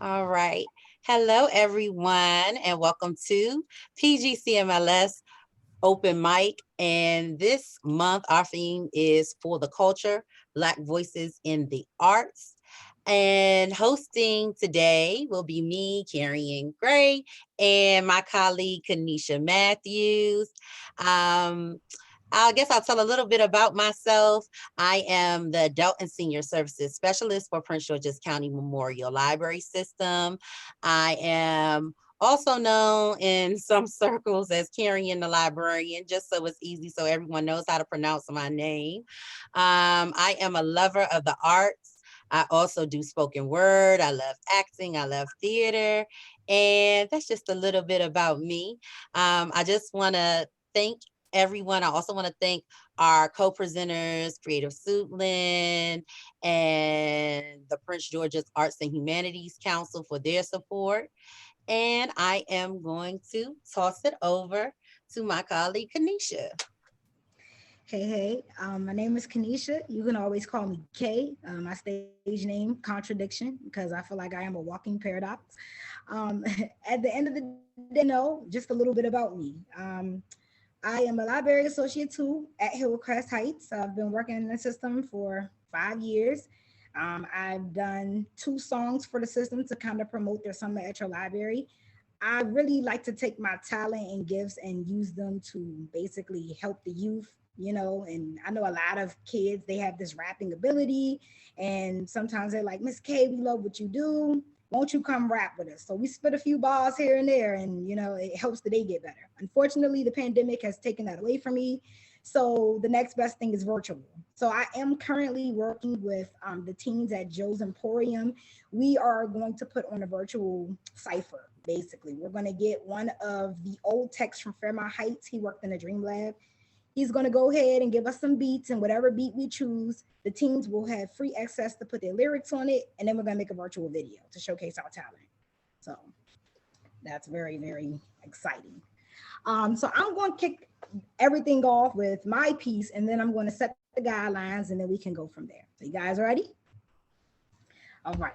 All right. Hello, everyone, and welcome to PGCMLS Open Mic. And this month, our theme is For the Culture, Black Voices in the Arts. And hosting today will be me, Carian Gray, and my colleague, Kaneisha Matthews. Um, I guess I'll tell a little bit about myself. I am the Adult and Senior Services Specialist for Prince George's County Memorial Library System. I am also known in some circles as Carrying the Librarian, just so it's easy so everyone knows how to pronounce my name. I am a lover of the arts. I also do spoken word. I love acting. I love theater. And that's just a little bit about me. I just want to thank everyone. I also want to thank our co-presenters, Creative Suitland and the Prince George's Arts and Humanities Council for their support. And I am going to toss it over to my colleague, Kaneisha. My name is Kaneisha. You can always call me Kay. My stage name, Contradiction, because I feel like I am a walking paradox. At the end of the day, just a little bit about me. I am a library associate too at Hillcrest Heights. I've been working in the system for 5 years. I've done 2 songs for the system to kind of promote their summer at your library. I really like to take my talent and gifts and use them to basically help the youth, and I know a lot of kids, they have this rapping ability, and sometimes they're like, Miss K, we love what you do. Won't you come rap with us? So we spit a few bars here and there, and it helps the day get better. Unfortunately, the pandemic has taken that away from me. So the next best thing is virtual. So I am currently working with the teens at Joe's Emporium. We are going to put on a virtual cipher. Basically, we're going to get one of the old texts from Fairmont Heights. He worked in the Dream Lab. He's going to go ahead and give us some beats, and whatever beat we choose, the teens will have free access to put their lyrics on it, and then we're going to make a virtual video to showcase our talent. So that's very, very exciting. So I'm going to kick everything off with my piece, and then I'm going to set the guidelines, and then we can go from there. So you guys ready? All right.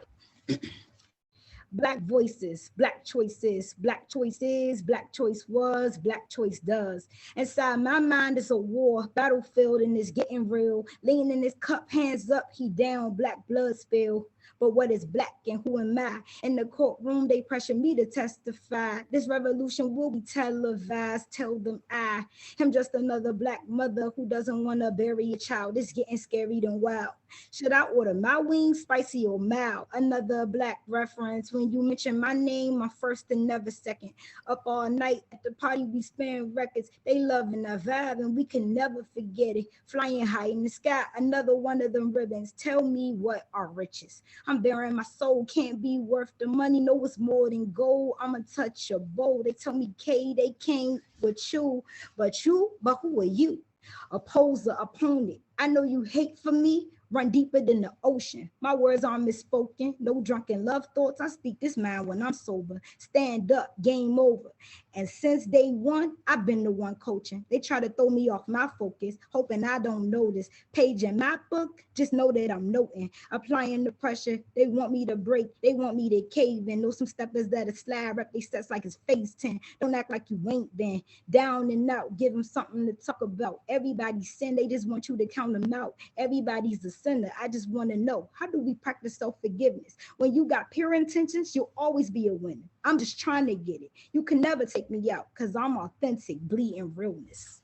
Black voices, black choices, black choices, black choice was, black choice does. Inside my mind is a war, battlefield, and it's getting real. Leaning in his cup, hands up, he down, black blood spill. But what is black and who am I? In the courtroom, they pressure me to testify. This revolution will be televised. Tell them I am just another black mother who doesn't want to bury a child. It's getting scary and wild. Should I order my wings spicy or mild? Another black reference. When you mention my name, my first and never second. Up all night at the party, we spin records. They loving our vibe and we can never forget it. Flying high in the sky, another one of them ribbons. Tell me what are riches. I'm bearing my soul, can't be worth the money. No, it's more than gold. I'm untouchable. They tell me K, they came with you, but who are you? Opposer, opponent. I know you hate for me. Run deeper than the ocean. My words aren't misspoken. No drunken love thoughts. I speak this mind when I'm sober. Stand up, game over. And since day one, I've been the one coaching. They try to throw me off my focus, hoping I don't notice. Page in my book, just know that I'm noting. Applying the pressure, they want me to break. They want me to cave in. Know some steppers that are slide rep they sets like it's phase 10. Don't act like you ain't been down and out. Give them something to talk about. Everybody's sin, they just want you to count them out. Everybody's a sinner. I just want to know, how do we practice self-forgiveness? When you got pure intentions, you'll always be a winner. I'm just trying to get it. You can never take me out because I'm authentic, bleeding realness.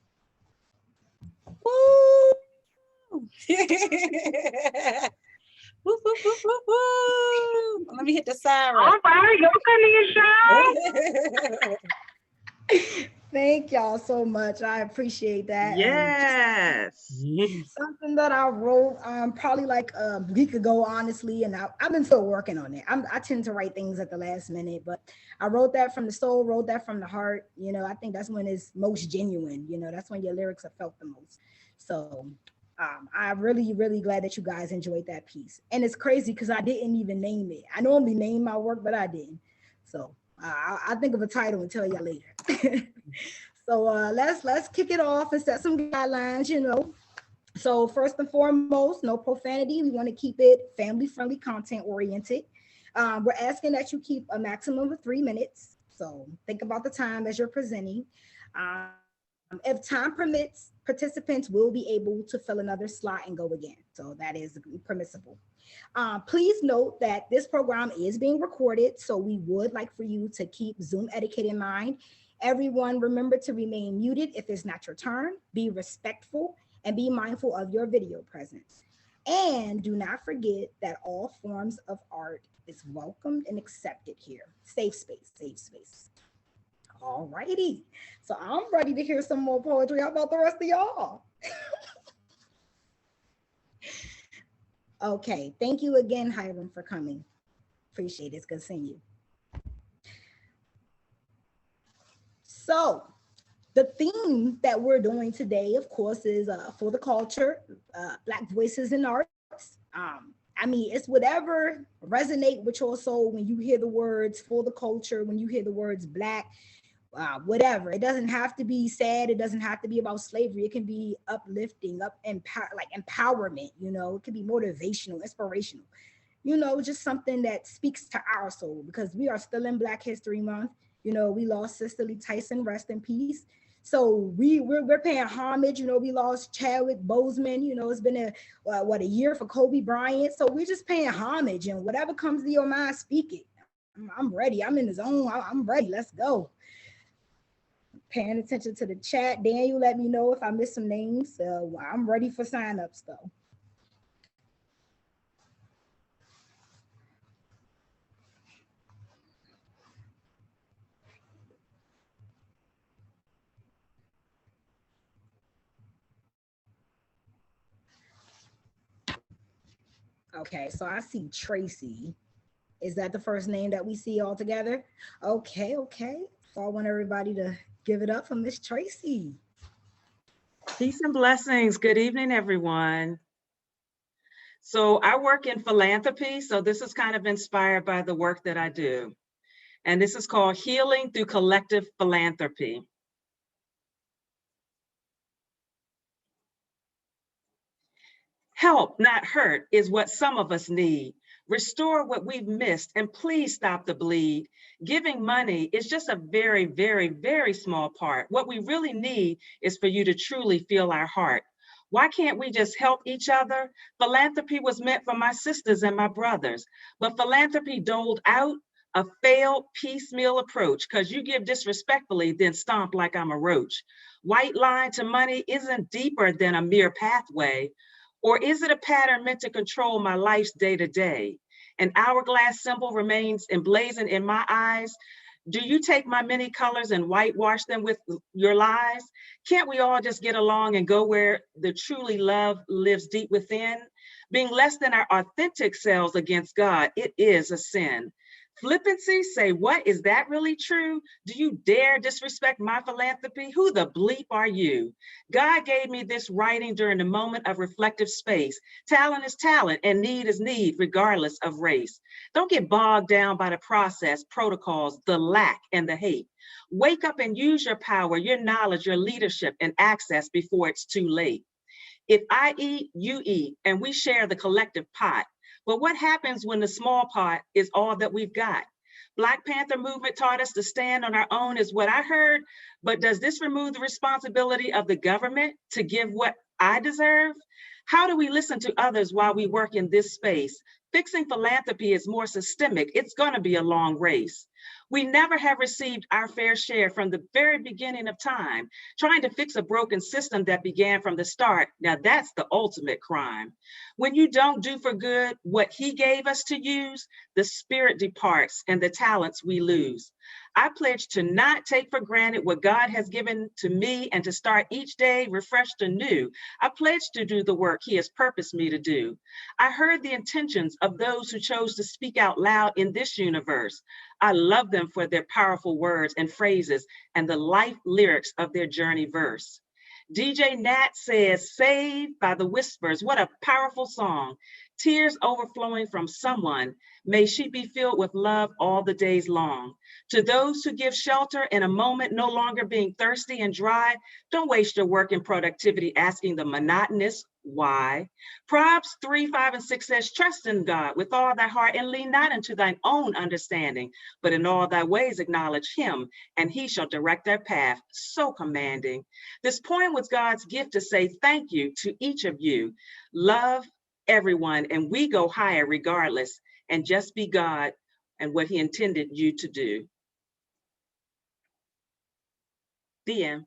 Woo! Woo, woo, woo, woo, woo. Let me hit the siren. All right, go Kaneisha. Thank y'all so much. I appreciate that. Yes. Something that I wrote probably like a week ago, honestly, and I've been still working on it. I tend to write things at the last minute, but I wrote that from the soul, wrote that from the heart. I think that's when it's most genuine. That's when your lyrics are felt the most. So I'm really, really glad that you guys enjoyed that piece. And it's crazy because I didn't even name it. I normally name my work, but I didn't. So I'll think of a title and tell y'all later. So let's kick it off and set some guidelines. So first and foremost, no profanity. We want to keep it family-friendly, content-oriented. We're asking that you keep a maximum of 3 minutes. So think about the time as you're presenting. If time permits, participants will be able to fill another slot and go again. So that is permissible. Please note that this program is being recorded, so we would like for you to keep Zoom etiquette in mind. Everyone, remember to remain muted if it's not your turn, be respectful, and be mindful of your video presence. And do not forget that all forms of art is welcomed and accepted here. Safe space, safe space. All righty. So I'm ready to hear some more poetry. How about the rest of y'all? Okay. Thank you again, Hiram, for coming. Appreciate it. It's good seeing you. So the theme that we're doing today, of course, is for the culture, Black voices in arts. I mean, it's whatever resonate with your soul when you hear the words for the culture, when you hear the words Black, whatever. It doesn't have to be sad. It doesn't have to be about slavery. It can be uplifting, like empowerment, you know, it can be motivational, inspirational, you know, just something that speaks to our soul, because we are still in Black History Month. You know, we lost Sister Lee Tyson, rest in peace. So we're paying homage. You know, we lost Chadwick Boseman. You know, it's been a year for Kobe Bryant. So we're just paying homage, and whatever comes to your mind, speak it. I'm ready. I'm in the zone. I'm ready. Let's go. Paying attention to the chat. Daniel, let me know if I missed some names. I'm ready for signups though. Okay, so I see Tracye. Is that the first name that we see all together? Okay, okay. So I want everybody to give it up for Miss Tracye. Peace and blessings. Good evening, everyone. So I work in philanthropy, so this is kind of inspired by the work that I do. And this is called Healing Through Collective Philanthropy. Help, not hurt, is what some of us need. Restore what we've missed, and please stop the bleed. Giving money is just a very, very, very small part. What we really need is for you to truly feel our heart. Why can't we just help each other? Philanthropy was meant for my sisters and my brothers, but philanthropy doled out a failed piecemeal approach, because you give disrespectfully, then stomp like I'm a roach. White line to money isn't deeper than a mere pathway. Or is it a pattern meant to control my life's day-to-day? An hourglass symbol remains emblazoned in my eyes. Do you take my many colors and whitewash them with your lies? Can't we all just get along and go where the truly love lives deep within? Being less than our authentic selves against God, it is a sin. Flippancy, say what? Is that really true? Do you dare disrespect my philanthropy? Who the bleep are you? God gave me this writing during a moment of reflective space. Talent is talent and need is need, regardless of race. Don't get bogged down by the process, protocols, the lack, and the hate. Wake up and use your power, your knowledge, your leadership, and access before it's too late. If I eat, you eat, and we share the collective pot. But what happens when the small pot is all that we've got? Black Panther movement taught us to stand on our own is what I heard, but does this remove the responsibility of the government to give what I deserve? How do we listen to others while we work in this space? Fixing philanthropy is more systemic. It's going to be a long race. We never have received our fair share from the very beginning of time. Trying to fix a broken system that began from the start, now that's the ultimate crime. When you don't do for good what he gave us to use, the spirit departs and the talents we lose. I pledge to not take for granted what God has given to me and to start each day refreshed anew. I pledge to do the work he has purposed me to do. I heard the intentions of those who chose to speak out loud in this universe. I love them for their powerful words and phrases and the life lyrics of their journey verse. DJ Nat says, "Saved by the Whispers." What a powerful song. tears overflowing from someone, may she be filled with love all the days long. To those who give shelter in a moment, no longer being thirsty and dry, don't waste your work and productivity asking the monotonous why. Proverbs 3, 5, and 6 says, trust in God with all thy heart and lean not into thine own understanding, but in all thy ways acknowledge him, and he shall direct thy path. So commanding. This poem was God's gift to say thank you to each of you. Love everyone, and we go higher regardless, and just be God and what he intended you to do. The end.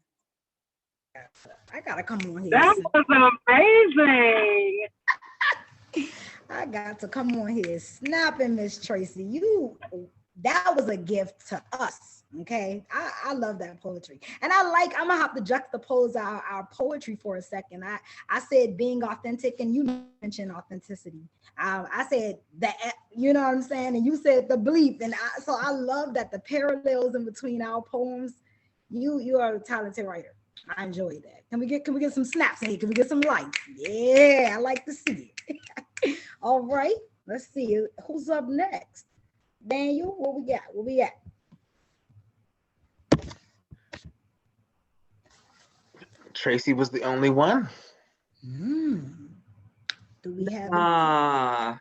I gotta come on here. That was amazing. I got to come on here snapping, Miss Tracye. That was a gift to us. Okay. I love that poetry. And I'm gonna have to juxtapose our poetry for a second. I said being authentic, and you mentioned authenticity. I said that, you know what I'm saying? And you said the bleep. And so I love that the parallels in between our poems. You are a talented writer. I enjoy that. Can we get some snaps in here? Can we get some likes? Yeah, I like to see it. All right, let's see who's up next. Daniel, what we got? Tracye was the only one. Do we have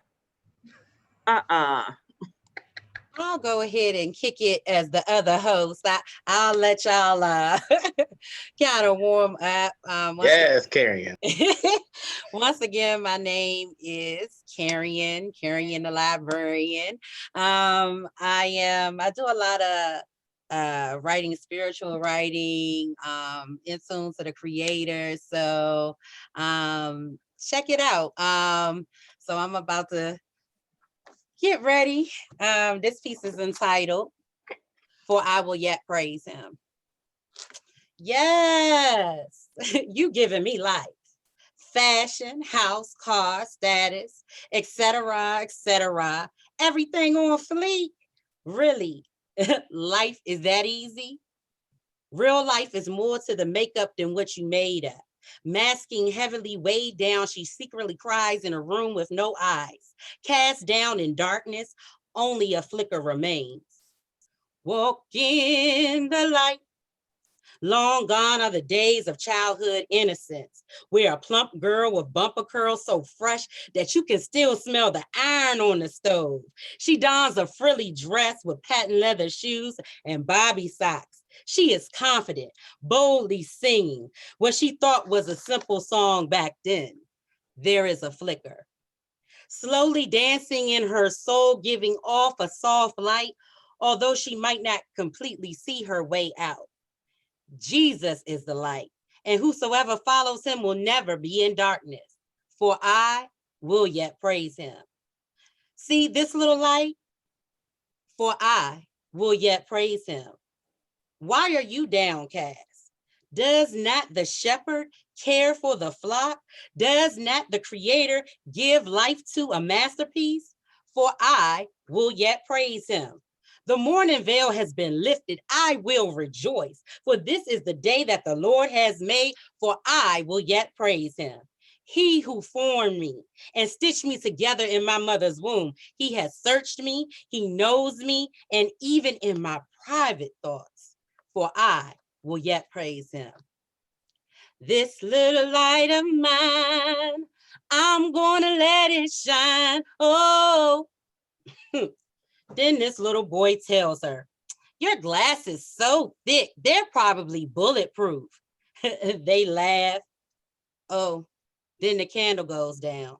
I'll go ahead and kick it as the other host. I'll let y'all kind of warm up. Yes, Carian. Once again, my name is Carian the librarian. I do a lot of writing, spiritual writing, in tune to the creator. So check it out. So I'm about to get ready. This piece is entitled, For I Will Yet Praise Him. Yes, you giving me life. Fashion, house, car, status, etc., etc. Everything on fleek. Really, life is that easy? Real life is more to the makeup than what you made of. Masking heavily weighed down, she secretly cries in a room with no eyes. Cast down in darkness, only a flicker remains. Walk in the light. Long gone are the days of childhood innocence, where a plump girl with bumper curls so fresh that you can still smell the iron on the stove. She dons a frilly dress with patent leather shoes and bobby socks. She is confident, boldly singing what she thought was a simple song back then. There is a flicker. Slowly dancing in her soul, giving off a soft light, although she might not completely see her way out. Jesus is the light, and whosoever follows him will never be in darkness, for I will yet praise him. See this little light? For I will yet praise him. Why are you downcast? Does not the shepherd care for the flock? Does not the creator give life to a masterpiece? For I will yet praise him. The morning veil has been lifted. I will rejoice, for this is the day that the Lord has made, for I will yet praise him. He who formed me and stitched me together in my mother's womb, he has searched me, he knows me, and even in my private thoughts, for I will yet praise him. This little light of mine, I'm gonna let it shine. Oh, then this little boy tells her, your glass is so thick, they're probably bulletproof. They laugh. Oh, then the candle goes down.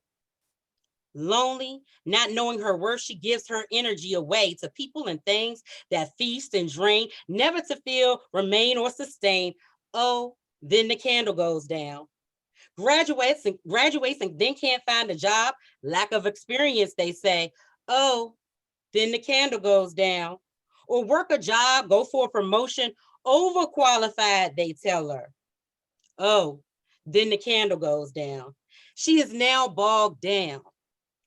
Lonely, not knowing her worth, she gives her energy away to people and things that feast and drain, never to feel, remain, or sustain. Oh, then the candle goes down. Graduates and then can't find a job. Lack of experience, they say. Oh, then the candle goes down. Or work a job, go for a promotion. Overqualified, they tell her. Oh, then the candle goes down. She is now bogged down,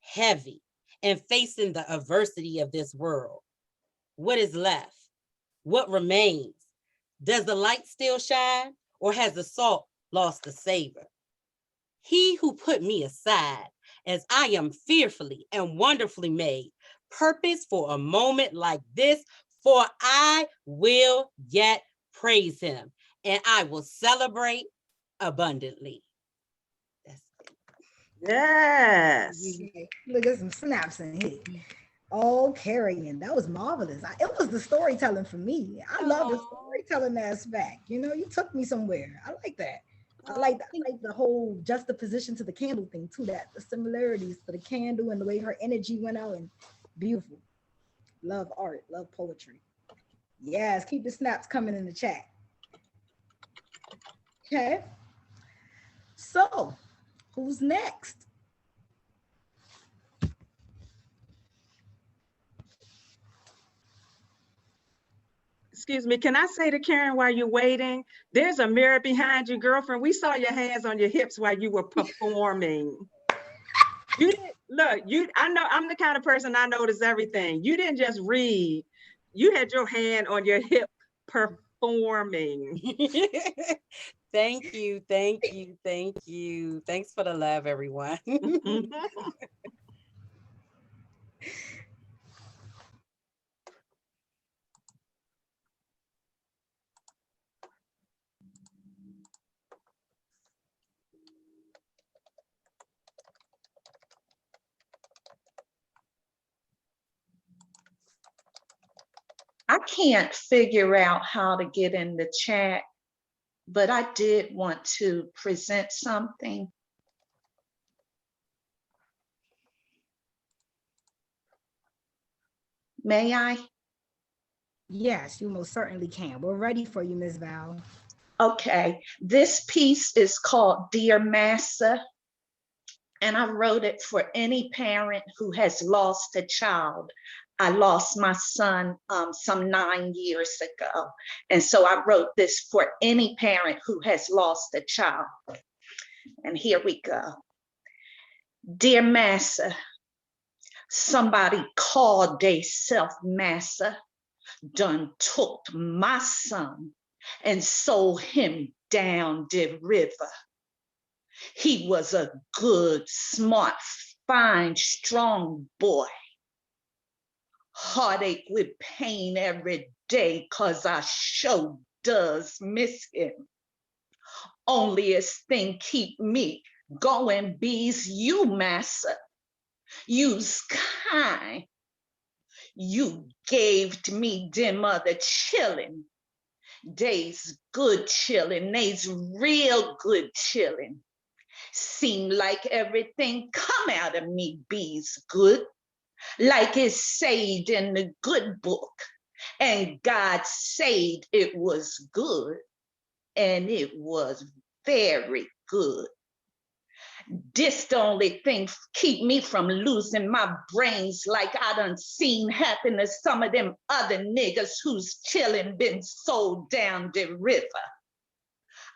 heavy, and facing the adversity of this world. What is left? What remains? Does the light still shine, or has the salt lost the savor? He who put me aside as I am fearfully and wonderfully made. Purpose for a moment like this, for I will yet praise him, and I will celebrate abundantly. That's it. Yes. Look at some snaps in here. Oh, Carian, that was marvelous. It was the storytelling for me. I love the storytelling aspect. You know, you took me somewhere. I like that. I like the whole juxtaposition to the candle thing too. That the similarities to the candle and the way her energy went out, and beautiful. Love art, love poetry. Yes, keep the snaps coming in the chat. Okay. So, who's next? Excuse me, can I say to Karen while you're waiting, there's a mirror behind you, girlfriend. We saw your hands on your hips while you were performing. You didn't look, I know I'm the kind of person I notice everything. You didn't just read, you had your hand on your hip performing. Thank you, thank you, thank you. Thanks for the love, everyone. I can't figure out how to get in the chat, but I did want to present something. May I? Yes, you most certainly can. We're ready for you, Ms. Val. Okay, this piece is called Dear Massa, and I wrote it for any parent who has lost a child. I lost my son some 9 years ago, and so I wrote this for any parent who has lost a child. And here we go. Dear Massa, somebody called they self Massa, done took my son and sold him down the river. He was a good, smart, fine, strong boy. Heartache with pain every day, 'cause I sure does miss him. Onlyest thing keep me going bees you, Massa. You's kind. You gave to me them other chillin'. They's good chillin', they's real good chillin'. Seem like everything come out of me be's good, like it's said in the good book. And God said it was good, and it was very good. This the only thing keep me from losing my brains, like I done seen happen to some of them other niggas whose chillin' been sold down the river.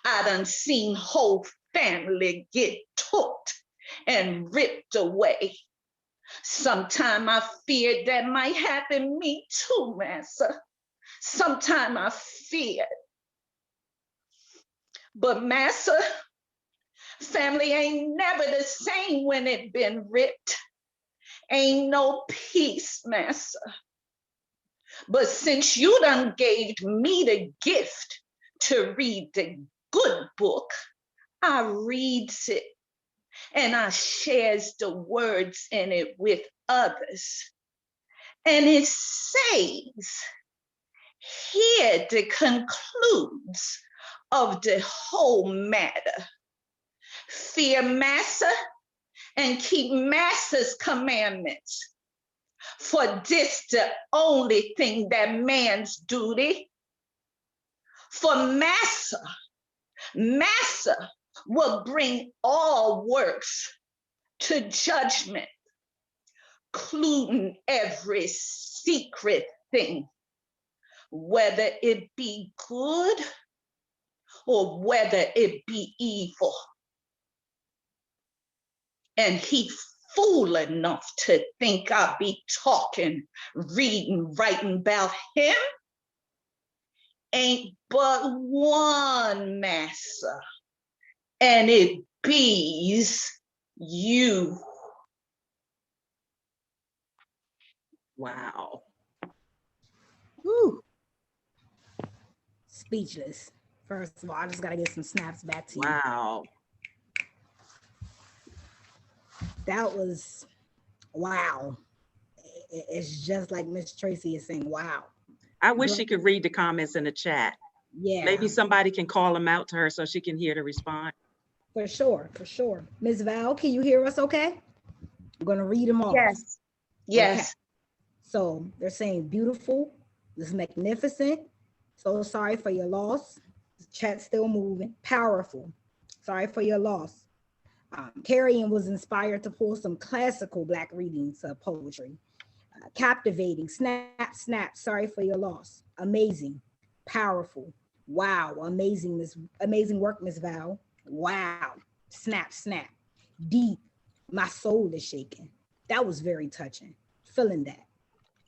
I done seen whole family get took and ripped away. Sometime I feared that might happen me too, Massa. Sometime I feared. But Massa, family ain't never the same when it been ripped. Ain't no peace, Massa. But since you done gave me the gift to read the good book, I reads it and I shares the words in it with others. And it says, here the concludes of the whole matter. Fear Massa and keep Massa's commandments. For this the only thing that man's duty. For Massa will bring all works to judgment, including every secret thing, whether it be good or whether it be evil. And he fool enough to think I'll be talking, reading, writing about him. Ain't but one Massa, and it be's you. Wow. Woo. Speechless. First of all, I just gotta get some snaps back to you. Wow. That was wow. It's just like Miss Tracye is saying, wow. I wish she could read the comments in the chat. Yeah. Maybe somebody can call them out to her so she can hear the response. For sure, for sure. Ms. Val, can you hear us okay? I'm gonna read them all. Yes. Yes. Okay. So they're saying beautiful, this is magnificent. So sorry for your loss. The chat's still moving. Powerful. Sorry for your loss. Carian was inspired to pull some classical Black readings of poetry. Captivating, snap, snap, sorry for your loss. Amazing, powerful, wow, amazing work, Miss Val. Wow, snap, snap, deep, my soul is shaking. That was very touching, feeling that.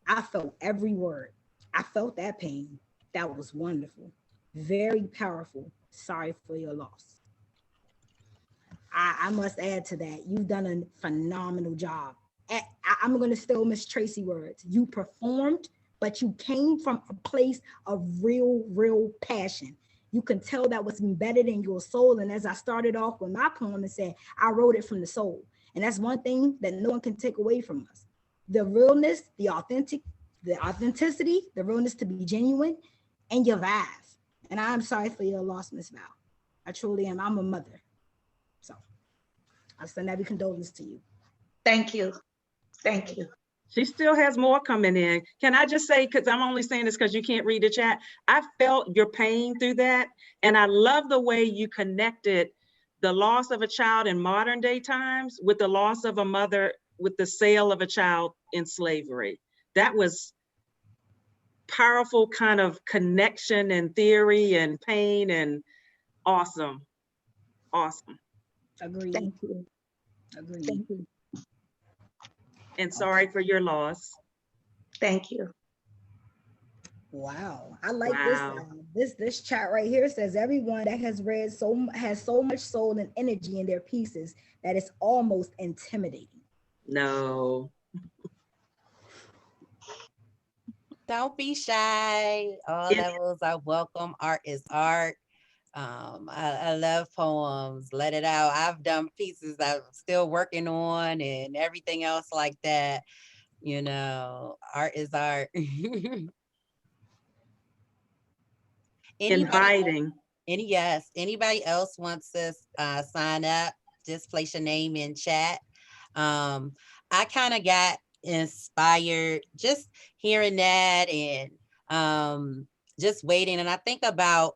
I felt every word. I felt that pain. That was wonderful, very powerful. Sorry for your loss. I must add to that, you've done a phenomenal job. I'm going to steal Miss Tracye words. You performed, but you came from a place of real passion. You can tell that was embedded in your soul. And as I started off with my poem and said, I wrote it from the soul. And that's one thing that no one can take away from us. The realness, the authenticity, the realness to be genuine, and your vibe. And I'm sorry for your loss, Miss Val. I truly am. I'm a mother. So I send every condolence to you. Thank you. Thank you. She still has more coming in. Can I just say, because I'm only saying this because you can't read the chat, I felt your pain through that. And I love the way you connected the loss of a child in modern day times with the loss of a mother with the sale of a child in slavery. That was powerful kind of connection and theory and pain and awesome. Awesome. Agreed. Thank you. Agreed. Thank you. And sorry for your loss. Thank you. Wow, I like Wow. this chat right here says everyone that has read has so much soul and energy in their pieces that it's almost intimidating. No. Don't be shy. All levels are welcome. Art is art. I love poems. Let it out. I've done pieces I'm still working on and everything else like that. You know, art is art. Inviting. Anybody else wants to sign up? Just place your name in chat. I kind of got inspired just hearing that and just waiting. And I think about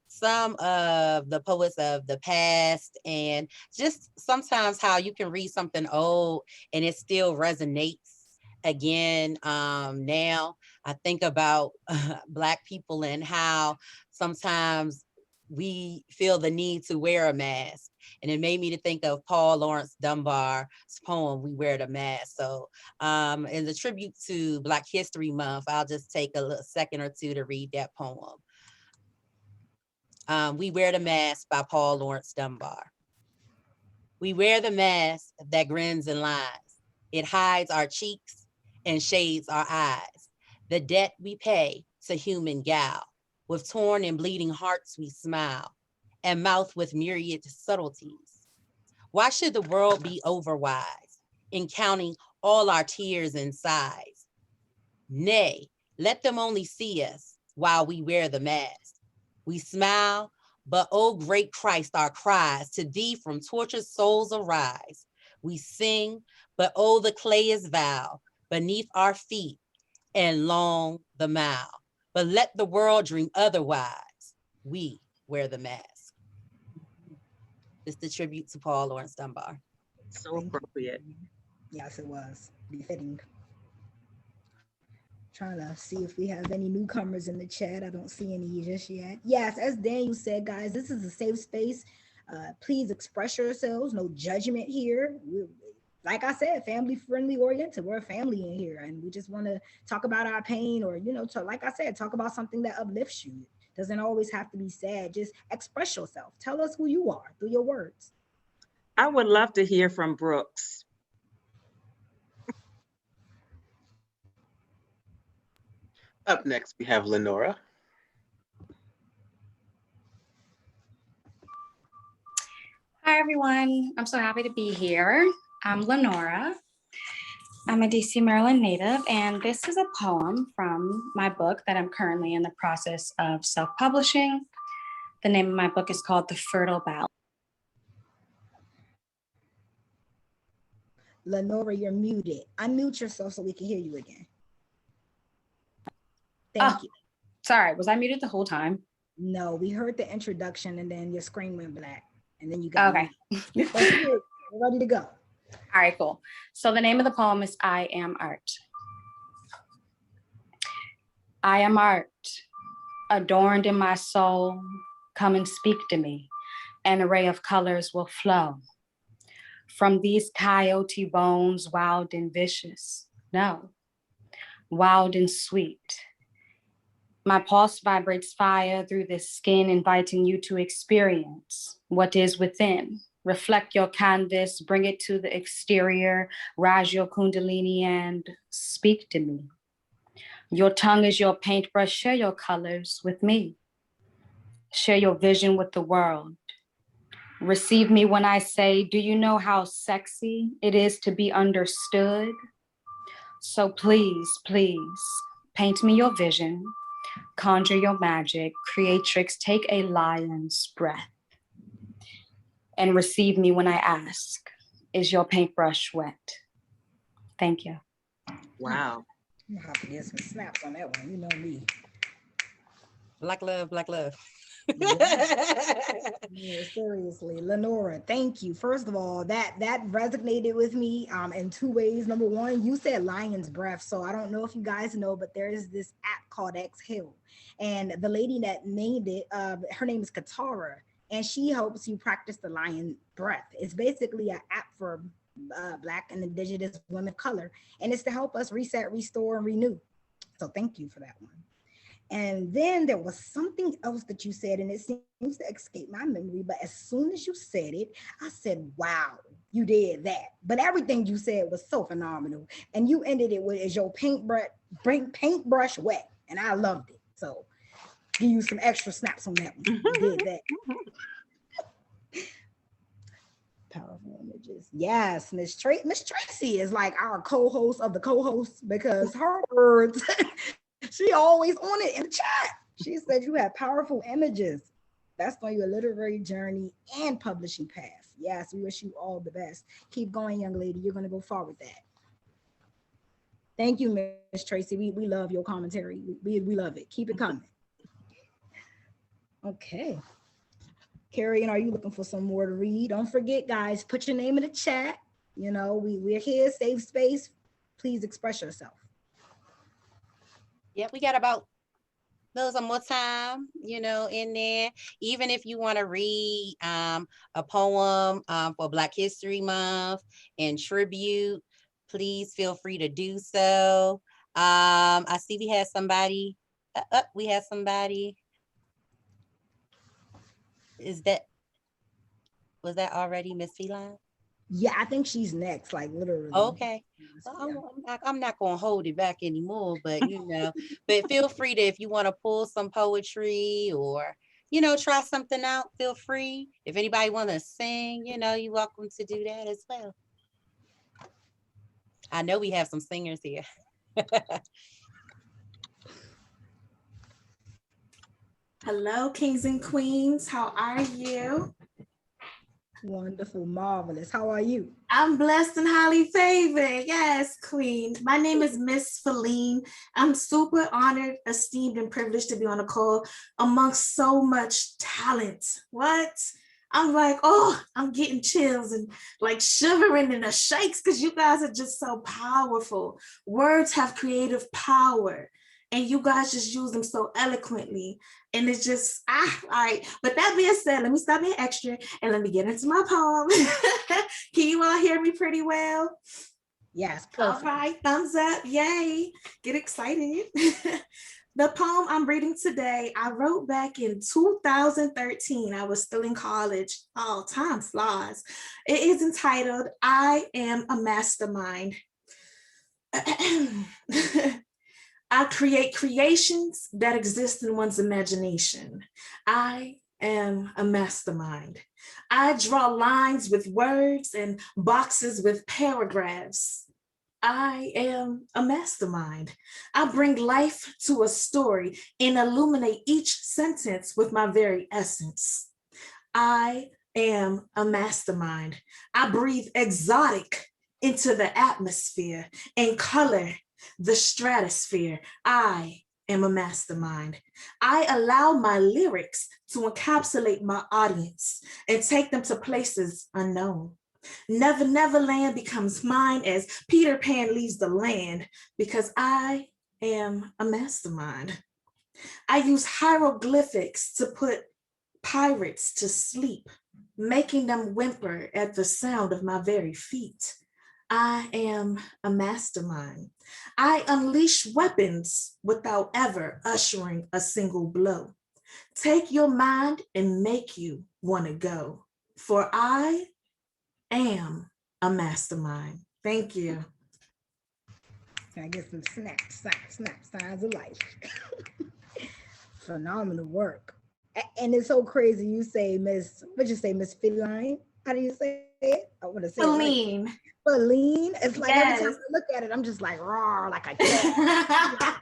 some of the poets of the past and just sometimes how you can read something old and it still resonates again. Now I think about Black people and how sometimes we feel the need to wear a mask. And it made me to think of Paul Laurence Dunbar's poem, We Wear the Mask. So as a tribute to Black History Month, I'll just take a second or two to read that poem. We Wear the Mask by Paul Laurence Dunbar. We wear the mask that grins and lies. It hides our cheeks and shades our eyes. The debt we pay to human guile. With torn and bleeding hearts we smile, and mouth with myriad subtleties. Why should the world be overwise in counting all our tears and sighs? Nay, let them only see us while we wear the mask. We smile, but oh great Christ, our cries to thee from tortured souls arise. We sing, but oh the clay is vile beneath our feet and long the mile. But let the world dream otherwise. We wear the mask. It's the tribute to Paul Laurence Dunbar. So appropriate. Yes, it was befitting. Trying to see if we have any newcomers in the chat. I don't see any just yet. Yes, as Daniel said, guys, this is a safe space. Please express yourselves. No judgment here. Like I said, family friendly oriented. We're a family in here, and we just want to talk about our pain, or like I said, talk about something that uplifts you. Doesn't always have to be sad. Just express yourself. Tell us who you are through your words. I would love to hear from Brooks. Up next, we have Lenora. Hi, everyone. I'm so happy to be here. I'm Lenora. I'm a DC, Maryland native, and this is a poem from my book that I'm currently in the process of self-publishing. The name of my book is called The Fertile Ballad. Lenora, you're muted. Unmute yourself so we can hear you again. Thank you. Sorry, was I muted the whole time? No, we heard the introduction and then your screen went black and then you got Okay. We're ready to go. All right, cool. So the name of the poem is I Am Art. I am art, adorned in my soul. Come and speak to me. An array of colors will flow. From these coyote bones, wild and vicious. No, wild and sweet. My pulse vibrates fire through this skin, inviting you to experience what is within. Reflect your canvas, bring it to the exterior, rise your kundalini and speak to me. Your tongue is your paintbrush, share your colors with me. Share your vision with the world. Receive me when I say, do you know how sexy it is to be understood? So please, please, paint me your vision, conjure your magic, creatrix, take a lion's breath. And receive me when I ask, is your paintbrush wet? Thank you. Wow. I'm gonna have to get some snaps on that one. You know me. Black love, black love. Yeah, seriously, Lenora, thank you. First of all, that resonated with me in two ways. Number one, you said lion's breath, so I don't know if you guys know, but there is this app called Exhale, and the lady that named it, her name is Katara, and she helps you practice the lion breath. It's basically an app for Black and Indigenous women of color, and it's to help us reset, restore, and renew. So thank you for that one. And then there was something else that you said, and it seems to escape my memory, but as soon as you said it, I said, wow, you did that. But everything you said was so phenomenal. And you ended it with, is your paintbrush wet? And I loved it. So give you some extra snaps on that one. You did that. Powerful images. Yes, Miss Tracye is like our co-host of the co-hosts because her words, she always on it in the chat. She said you have powerful images. That's on your literary journey and publishing path. Yes, we wish you all the best. Keep going, young lady. You're going to go far with that. Thank you, Miss Tracye. We love your commentary. We love it. Keep it coming. Okay. Carian, are you looking for some more to read? Don't forget, guys, put your name in the chat. You know, we're here, safe space. Please express yourself. Yeah, we got about some more time, you know, in there. Even if you want to read a poem for Black History Month and tribute, please feel free to do so. I see we have somebody. We have somebody. Was that already Miss Feline? Yeah, I think she's next, like literally. Okay. Well, I'm not going to hold it back anymore, but, you know, but feel free to, if you want to pull some poetry or, you know, try something out, feel free. If anybody want to sing, you know, you're welcome to do that as well. I know we have some singers here. Hello, kings and queens. How are you? Wonderful, marvelous. How are you? I'm blessed and highly favored. Yes, queen. My name is Miss Feline. I'm super honored, esteemed, and privileged to be on a call amongst so much talent. What? I'm like, oh, I'm getting chills and like shivering in the shakes because you guys are just so powerful. Words have creative power. And you guys just use them so eloquently. And it's just, all right. But that being said, let me stop being extra and let me get into my poem. Can you all hear me pretty well? Yes, perfect. All right, thumbs up, yay. Get excited. The poem I'm reading today, I wrote back in 2013. I was still in college. Oh, time flies. It is entitled, I Am a Mastermind. I create creations that exist in one's imagination. I am a mastermind. I draw lines with words and boxes with paragraphs. I am a mastermind. I bring life to a story and illuminate each sentence with my very essence. I am a mastermind. I breathe exotic into the atmosphere and color the stratosphere. I am a mastermind. I allow my lyrics to encapsulate my audience and take them to places unknown. Never, never land becomes mine as Peter Pan leaves the land because I am a mastermind. I use hieroglyphics to put pirates to sleep, making them whimper at the sound of my very feet. I am a mastermind. I unleash weapons without ever ushering a single blow. Take your mind and make you want to go. For I am a mastermind. Thank you. Can I get some signs of life? Phenomenal work. And it's so crazy. You say what'd you say, Miss Feline? How do you say it? I want to say Feline. Right. Feline. It's like Yes. every time I look at it, I'm just like raw, like a cat.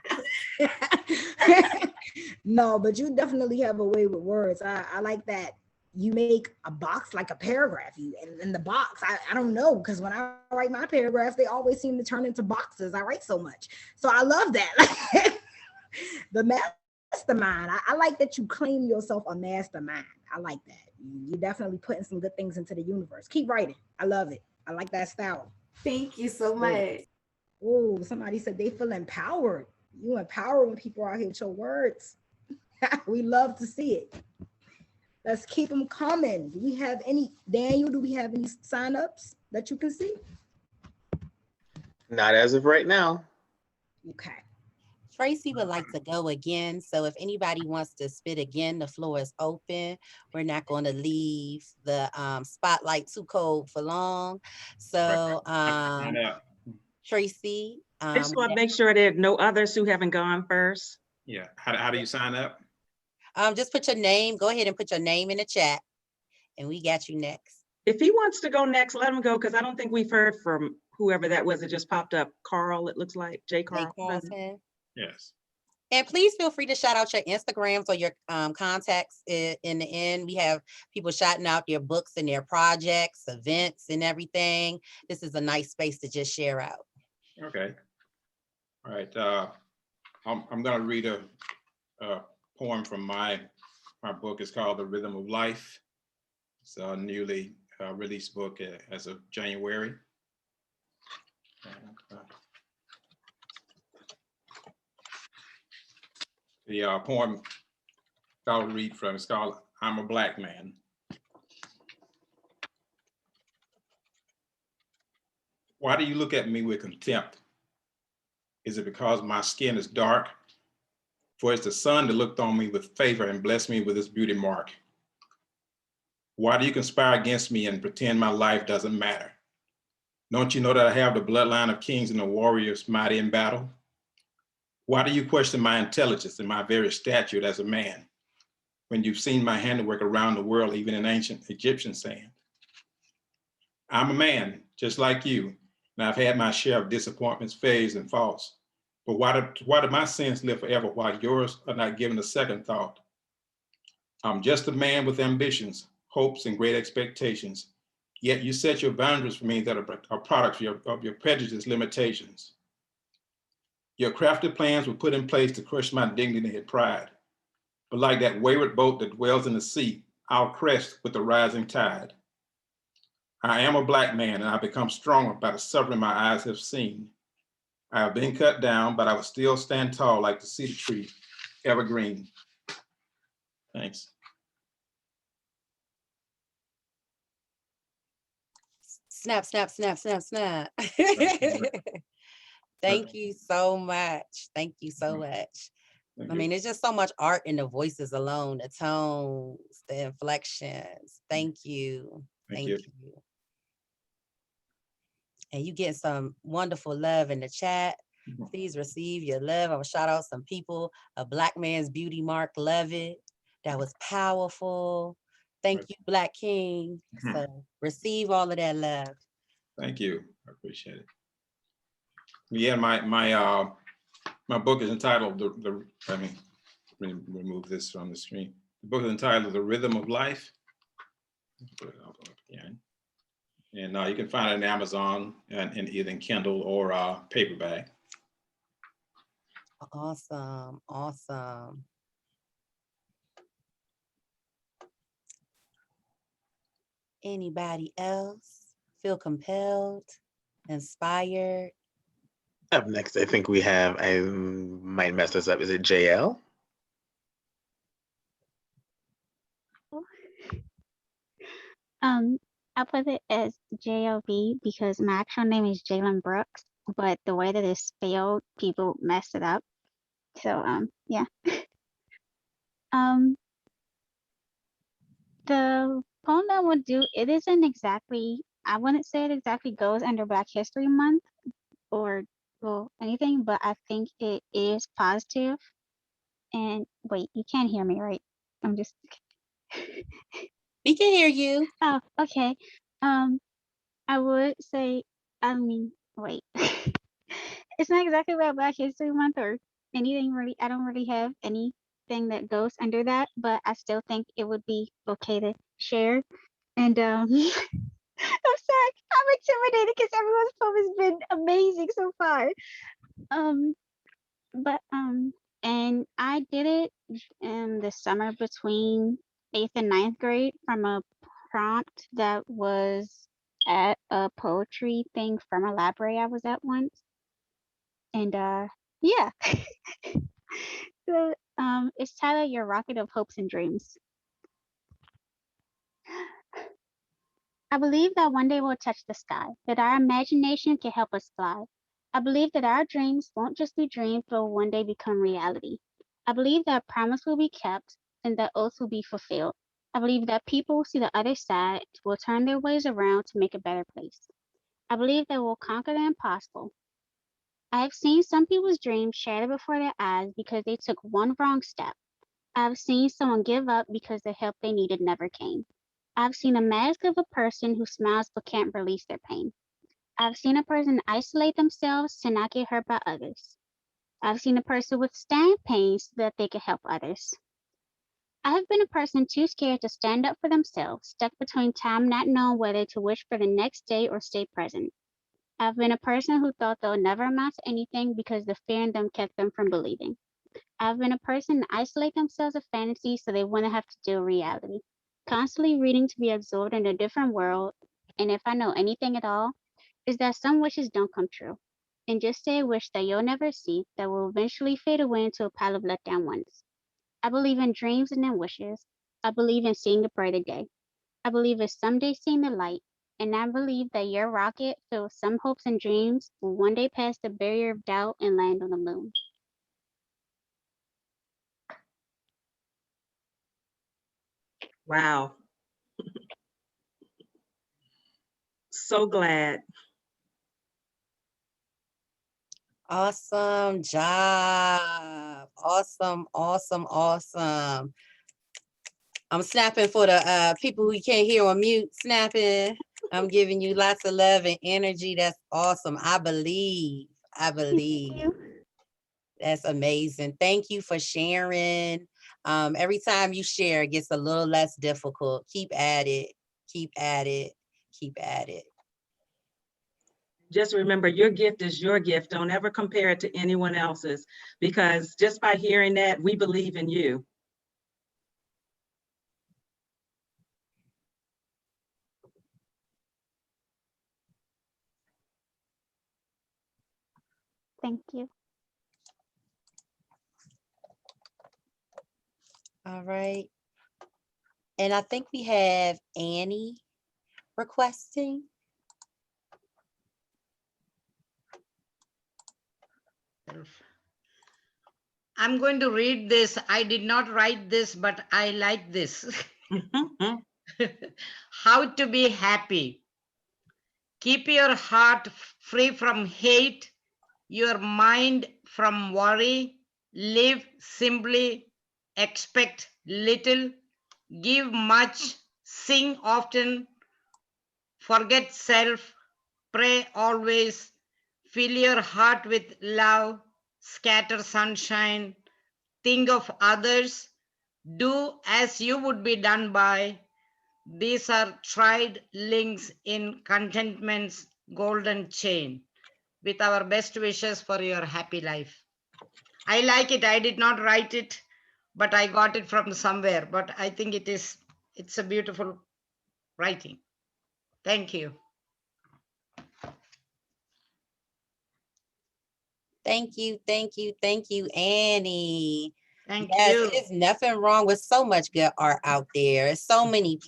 No, but you definitely have a way with words. I like that. You make a box like a paragraph. In the box, I don't know, because when I write my paragraphs, they always seem to turn into boxes. I write so much. So I love that. The mastermind. I like that you claim yourself a mastermind. I like that. You're definitely putting some good things into the universe. Keep writing. I love it. I like that style. Thank you so much. Oh, somebody said they feel empowered. You empower when people are out here with your words. We love to see it. Let's keep them coming. Do we have any, Daniel, do we have any signups that you can see? Not as of right now. Okay. Tracye would like to go again. So if anybody wants to spit again, the floor is open. We're not going to leave the spotlight too cold for long. So Tracye. I just want to make sure there are no others who haven't gone first. Yeah. How do you sign up? Just put your name. Go ahead and put your name in the chat, and we got you next. If he wants to go next, let him go, because I don't think we've heard from whoever that was that just popped up. Carl, it looks like. J. Carl. Yes. And please feel free to shout out your Instagrams or your contacts in the end. We have people shouting out their books and their projects, events, and everything. This is a nice space to just share out. Okay. All right. I'm going to read a poem from my book. It's called The Rhythm of Life. It's a newly released book as of January. The poem I'll read from is called I'm a Black Man. Why do you look at me with contempt? Is it because my skin is dark? For it's the sun that looked on me with favor and blessed me with his beauty mark. Why do you conspire against me and pretend my life doesn't matter? Don't you know that I have the bloodline of kings and the warriors mighty in battle? Why do you question my intelligence and my very stature as a man when you've seen my handiwork around the world, even in ancient Egyptian sand? I'm a man, just like you, and I've had my share of disappointments, failures, and faults. But why do my sins live forever while yours are not given a second thought? I'm just a man with ambitions, hopes, and great expectations. Yet you set your boundaries for me that are products of your prejudice limitations. Your crafted plans were put in place to crush my dignity and pride. But like that wayward boat that dwells in the sea, I'll crest with the rising tide. I am a Black man, and I become stronger by the suffering my eyes have seen. I have been cut down, but I will still stand tall like the cedar tree, evergreen. Thanks. Snap, snap, snap, snap, snap. Thank you so much. Thank you so much. I mean, there's just so much art in the voices alone, the tones, the inflections. Thank you. Thank you. And you get some wonderful love in the chat. Please receive your love. I'm gonna shout out some people. A Black Man's Beauty, Mark. Love it. That was powerful. Thank you, Black King. So receive all of that love. Thank you. I appreciate it. Yeah, my book is entitled let me remove this from the screen. The book is entitled The Rhythm of Life. Put it up again. And you can find it on Amazon and in either Kindle or paperback. Awesome, awesome. Anybody else feel compelled, inspired? Up next, I think we have, I might mess this up. Is it JL? I put it as JLB because my actual name is Jalen Brooks, but the way that it's spelled, people mess it up. So yeah. The poem that I would do, it isn't exactly, I wouldn't say it exactly goes under Black History Month or well anything, but I think it is positive. And wait, you can't hear me, right? I'm just We can hear you. Oh, okay. I would say, wait. It's not exactly about Black History Month or anything really. I don't really have anything that goes under that, but I still think it would be okay to share. And I'm sorry, I'm intimidated because everyone's poem has been amazing so far. And I did it in the summer between 8th and 9th grade from a prompt that was at a poetry thing from a library I was at once. And yeah. So it's titled Your Rocket of Hopes and Dreams. I believe that one day we'll touch the sky, that our imagination can help us fly. I believe that our dreams won't just be dreams, but will one day become reality. I believe that promise will be kept and that oaths will be fulfilled. I believe that people will see the other side, will turn their ways around to make a better place. I believe that we'll conquer the impossible. I have seen some people's dreams shattered before their eyes because they took one wrong step. I have seen someone give up because the help they needed never came. I've seen a mask of a person who smiles but can't release their pain. I've seen a person isolate themselves to not get hurt by others. I've seen a person withstand pain so that they can help others. I have been a person too scared to stand up for themselves, stuck between time not knowing whether to wish for the next day or stay present. I've been a person who thought they'll never amount to anything because the fear in them kept them from believing. I've been a person to isolate themselves of fantasy so they wouldn't have to deal with reality. Constantly reading to be absorbed in a different world, and if I know anything at all, is that some wishes don't come true. And just say a wish that you'll never see that will eventually fade away into a pile of letdown ones. I believe in dreams and in wishes. I believe in seeing a brighter day. I believe in someday seeing the light. And I believe that your rocket, filled with some hopes and dreams, will one day pass the barrier of doubt and land on the moon. Wow. So glad. Awesome job. Awesome, awesome, awesome. I'm snapping for the people who can't hear on mute, snapping. I'm giving you lots of love and energy. That's awesome. I believe. That's amazing. Thank you for sharing. Every time you share, it gets a little less difficult. Keep at it. Keep at it. Keep at it. Just remember, your gift is your gift. Don't ever compare it to anyone else's, because just by hearing that, we believe in you. Thank you. All right. And I think we have Annie requesting. I'm going to read this. I did not write this, but I like this. How to be happy. Keep your heart free from hate your mind from worry, live simply, expect little, give much, sing often, forget self, pray always, fill your heart with love, scatter sunshine, think of others, do as you would be done by. These are tried links in contentment's golden chain. With our best wishes for your happy life. I like it. I did not write it, but I got it from somewhere. But I think it's a beautiful writing. Thank you. Thank you, thank you, thank you, Annie. Thank Yes, you. it's nothing wrong with so much good art out there. There's so many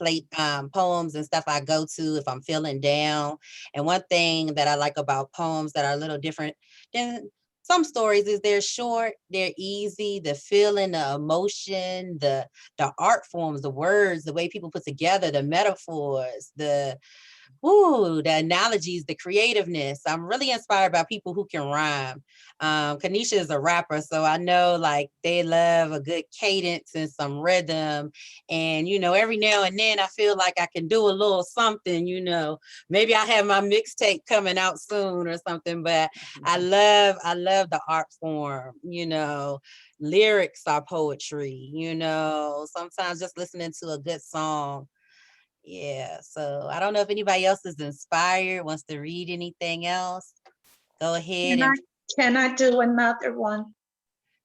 poems and stuff I go to if I'm feeling down. And one thing that I like about poems that are a little different than some stories is they're short, they're easy, the feeling, the emotion, the art forms, the words, the way people put together, the metaphors, the analogies, the creativeness. I'm really inspired by people who can rhyme. Kaneisha is a rapper, so I know like they love a good cadence and some rhythm. And, every now and then I feel like I can do a little something, maybe I have my mixtape coming out soon or something, but I love the art form, lyrics are poetry, sometimes just listening to a good song. Yeah, so I don't know if anybody else is inspired, wants to read anything else. Go ahead and Can I do another one?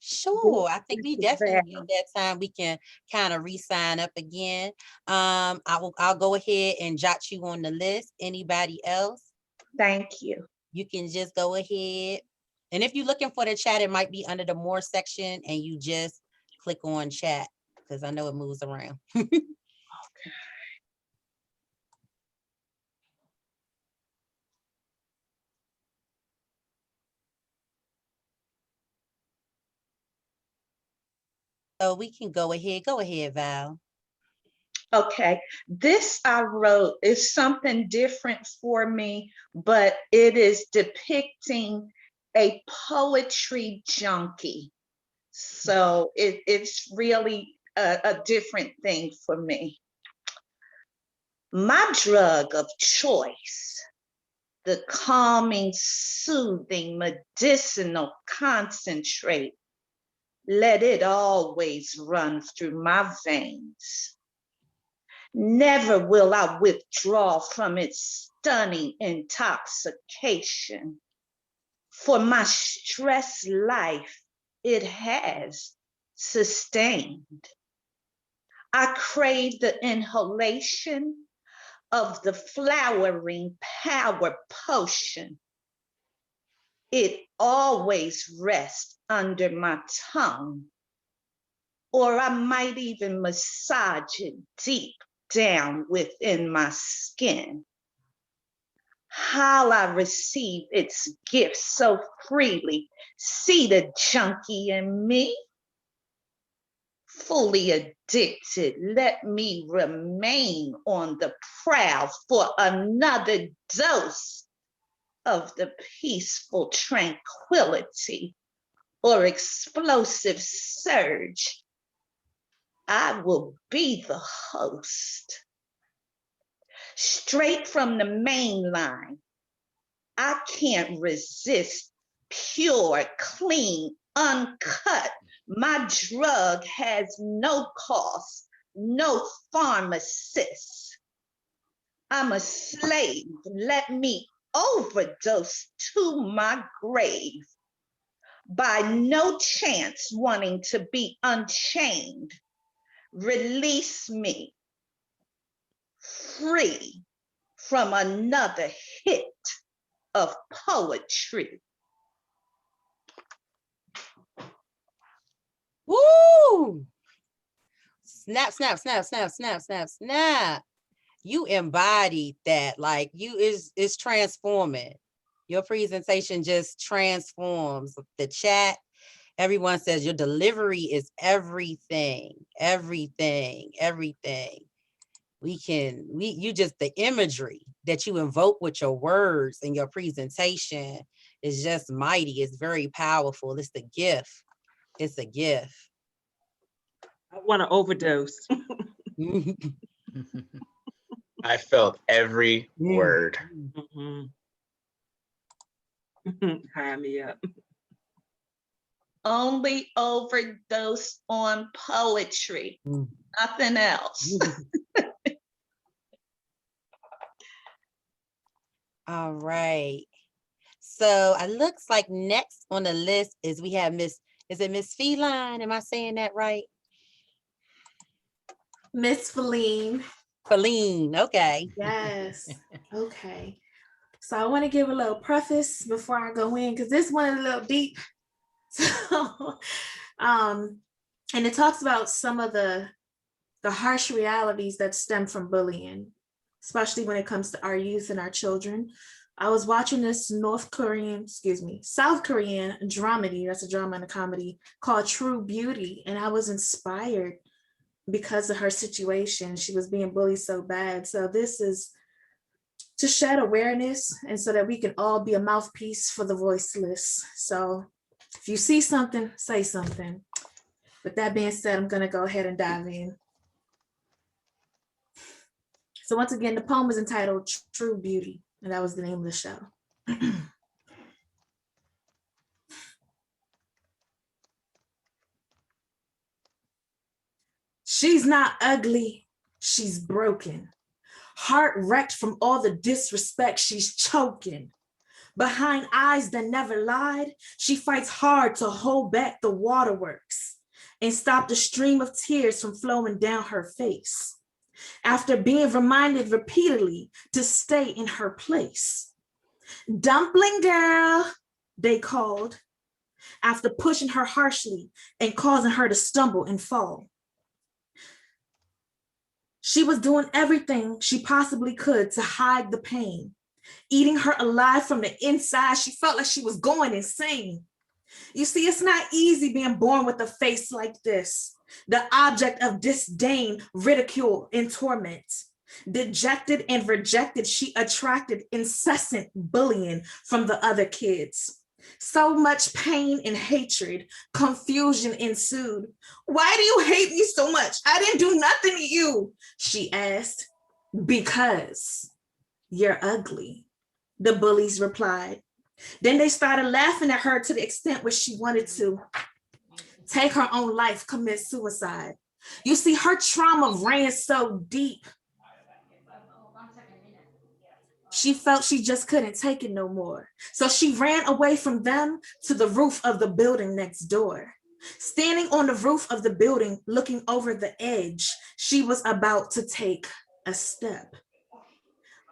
sure. I think we definitely at that time we can kind of re-sign up again. I'll go ahead and jot you on the list. Anybody else? Thank you. You can just go ahead. And if you're looking for the chat, it might be under the more section and you just click on chat because I know it moves around. Okay. So we can go ahead. Go ahead, Val. Okay, this I wrote is something different for me, but it is depicting a poetry junkie. So it's really a different thing for me. My drug of choice, the calming, soothing, medicinal concentrate, let it always run through my veins. Never will I withdraw from its stunning intoxication. For my stress life, it has sustained. I crave the inhalation of the flowering power potion. It always rests under my tongue, or I might even massage it deep down within my skin. How I receive its gifts so freely. See the junkie in me, fully addicted. Let me remain on the prowl for another dose of the peaceful tranquility or explosive surge. I will be the host. Straight from the main line, I can't resist pure, clean, uncut. My drug has no cost, no pharmacist. I'm a slave. Let me overdose to my grave. By no chance wanting to be unchained, release me free from another hit of poetry. Woo! Snap, snap, snap, snap, snap, snap, snap. You embodied that. Like it's transforming. Your presentation just transforms the chat. Everyone says your delivery is everything, everything, everything. You just the imagery that you invoke with your words and your presentation is just mighty. It's very powerful. It's the gift. It's a gift. I want to overdose. I felt every word. High me up. Only overdose on poetry, nothing else. All right. So it looks like next on the list is we have Miss, is it Miss Feline? Am I saying that right? Miss Feline. Feline, okay. Yes. Okay. So I want to give a little preface before I go in, because this one is a little deep. So, and it talks about some of the harsh realities that stem from bullying, especially when it comes to our youth and our children. I was watching this South Korean dramedy, that's a drama and a comedy, called True Beauty, and I was inspired because of her situation. She was being bullied so bad. So this is to shed awareness and so that we can all be a mouthpiece for the voiceless. So if you see something, say something. With that being said, I'm gonna go ahead and dive in. So once again, the poem is entitled True Beauty, and that was the name of the show. She's not ugly, she's broken. Heart wrecked from all the disrespect, she's choking. Behind eyes that never lied, she fights hard to hold back the waterworks and stop the stream of tears from flowing down her face. After being reminded repeatedly to stay in her place. Dumpling girl, they called, after pushing her harshly and causing her to stumble and fall. She was doing everything she possibly could to hide the pain, eating her alive from the inside. She felt like she was going insane. You see, it's not easy being born with a face like this, the object of disdain, ridicule, and torment. Dejected and rejected, she attracted incessant bullying from the other kids. So much pain and hatred, confusion ensued. Why do you hate me so much? I didn't do nothing to you, she asked. Because you're ugly, the bullies replied. Then they started laughing at her to the extent where she wanted to take her own life, commit suicide. You see, her trauma ran so deep. She felt she just couldn't take it no more. So she ran away from them to the roof of the building next door. Standing on the roof of the building, looking over the edge, she was about to take a step.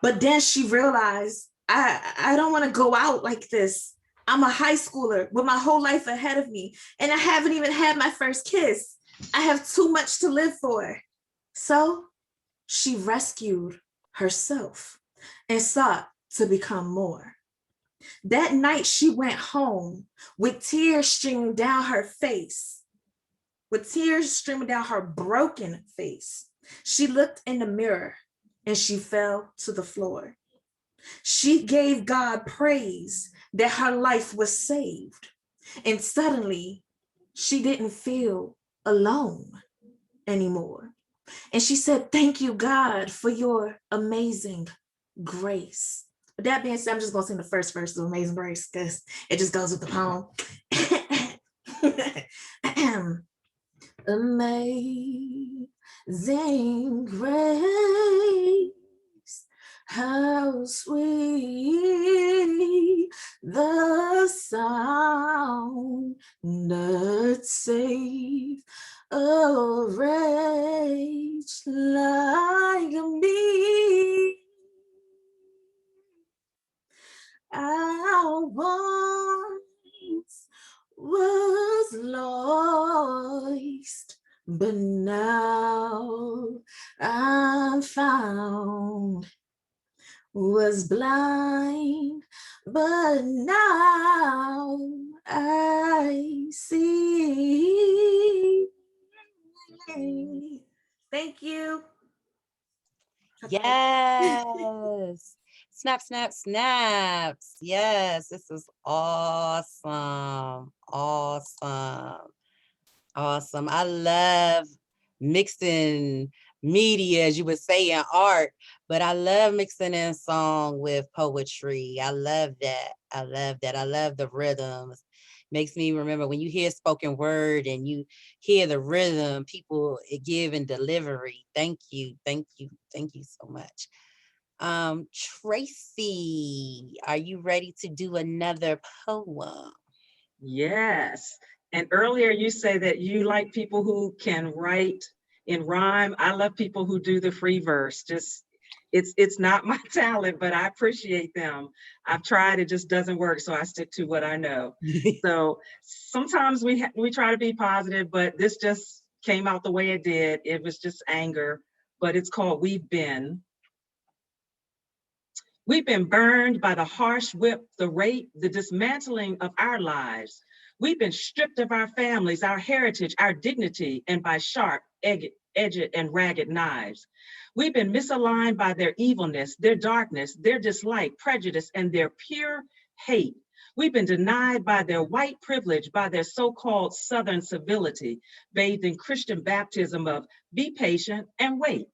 But then she realized, I don't want to go out like this. I'm a high schooler with my whole life ahead of me, and I haven't even had my first kiss. I have too much to live for. So she rescued herself and sought to become more. That night she went home with tears streaming down her face, with tears streaming down her broken face. She looked in the mirror and she fell to the floor. She gave God praise that her life was saved. And suddenly she didn't feel alone anymore. And she said, thank you, God, for your amazing grace. With that being said, I'm just gonna sing the first verse of Amazing Grace because it just goes with the poem. Amazing grace, how sweet the sound that saved a wretch like me. I once was lost, but now I'm found. Was blind, but now I see. Thank you. Yes. Snap, snap, snaps. Yes, this is awesome. Awesome. Awesome. I love mixing media, as you would say, in art, but I love mixing in song with poetry. I love that. I love that. I love the rhythms. Makes me remember when you hear spoken word and you hear the rhythm, people give and delivery. Thank you. Thank you. Thank you so much. Tracye, are you ready to do another poem? Yes. And earlier you say that you like people who can write in rhyme. I love people who do the free verse. Just it's not my talent, but I appreciate them. I've tried, it just doesn't work, so I stick to what I know. So sometimes we try to be positive, but this just came out the way it did. It was just anger, but it's called We've Been. We've been burned by the harsh whip, the rape, the dismantling of our lives. We've been stripped of our families, our heritage, our dignity, and by sharp, edged, and ragged knives. We've been misaligned by their evilness, their darkness, their dislike, prejudice, and their pure hate. We've been denied by their white privilege, by their so-called Southern civility, bathed in Christian baptism of be patient and wait.